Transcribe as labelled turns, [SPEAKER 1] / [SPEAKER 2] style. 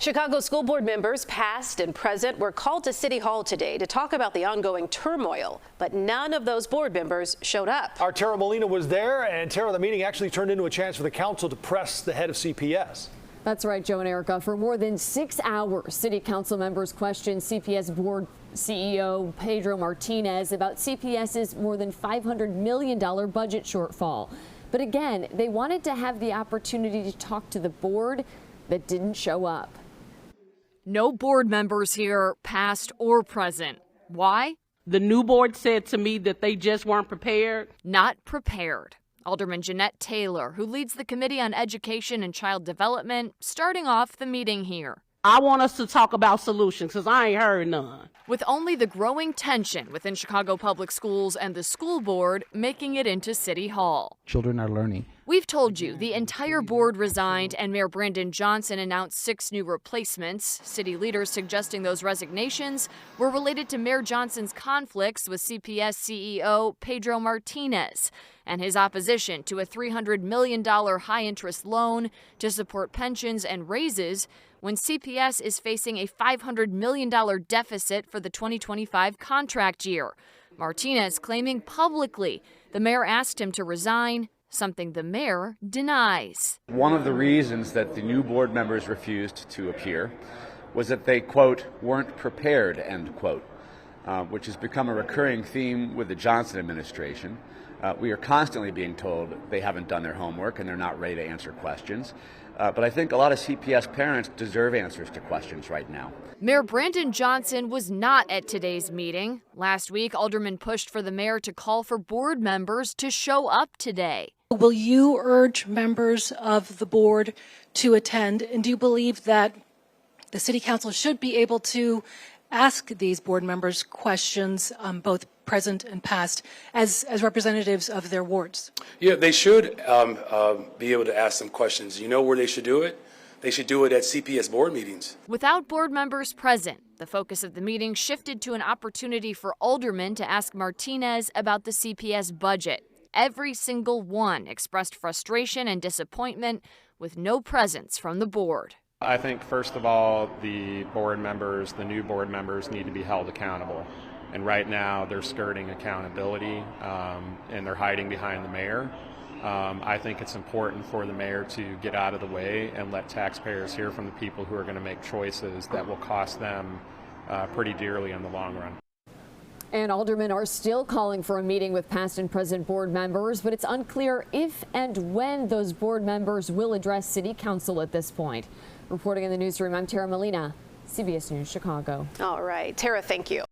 [SPEAKER 1] Chicago school board members, past and present, were called to City Hall today to talk about the ongoing turmoil, but none of those board members showed up.
[SPEAKER 2] Our Tara Molina was there, and Tara, the meeting actually turned into a chance for the council to press the head of CPS.
[SPEAKER 3] That's right, Joe and Erica. For more than 6 hours, City Council members questioned CPS Board CEO Pedro Martinez about CPS's more than $500 million budget shortfall. But again, they wanted to have the opportunity to talk to the board that didn't show up.
[SPEAKER 4] No board members here, past or present. Why?
[SPEAKER 5] The new board said to me that they just weren't prepared.
[SPEAKER 4] Not prepared. Alderman Jeanette Taylor, who leads the Committee on Education and Child Development, starting off the meeting here.
[SPEAKER 5] I want us to talk about solutions because I ain't heard none.
[SPEAKER 4] With only the growing tension within Chicago Public Schools and the school board making it into City Hall.
[SPEAKER 6] Children are learning.
[SPEAKER 4] We've told you the entire board resigned and Mayor Brandon Johnson announced 6 new replacements. City leaders suggesting those resignations were related to Mayor Johnson's conflicts with CPS CEO Pedro Martinez and his opposition to a $300 million high-interest loan to support pensions and raises when CPS is facing a $500 million deficit for the 2025 contract year. Martinez claiming publicly the mayor asked him to resign, something the mayor denies.
[SPEAKER 7] One of the reasons that the new board members refused to appear was that they, quote, weren't prepared, end quote, which has become a recurring theme with the Johnson administration. We are constantly being told they haven't done their homework and they're not ready to answer questions. But I think a lot of CPS parents deserve answers to questions right now.
[SPEAKER 4] Mayor Brandon Johnson was not at today's meeting. Last week, aldermen pushed for the mayor to call for board members to show up today.
[SPEAKER 8] Will you urge members of the board to attend? And do you believe that the City Council should be able to ask these board members questions, both present and past, as representatives of their wards?
[SPEAKER 9] Yeah, they should be able to ask some questions. You know where they should do it? They should do it at CPS board meetings.
[SPEAKER 4] Without board members present, the focus of the meeting shifted to an opportunity for aldermen to ask Martinez about the CPS budget. Every single one expressed frustration and disappointment with no presence from the board.
[SPEAKER 10] I think, first of all, the board members, the new board members, need to be held accountable. And right now, they're skirting accountability and they're hiding behind the mayor. I think it's important for the mayor to get out of the way and let taxpayers hear from the people who are going to make choices that will cost them pretty dearly in the long run.
[SPEAKER 3] And aldermen are still calling for a meeting with past and present board members, but it's unclear if and when those board members will address City Council at this point. Reporting in the newsroom, I'm Tara Molina, CBS News, Chicago.
[SPEAKER 1] All right, Tara, thank you.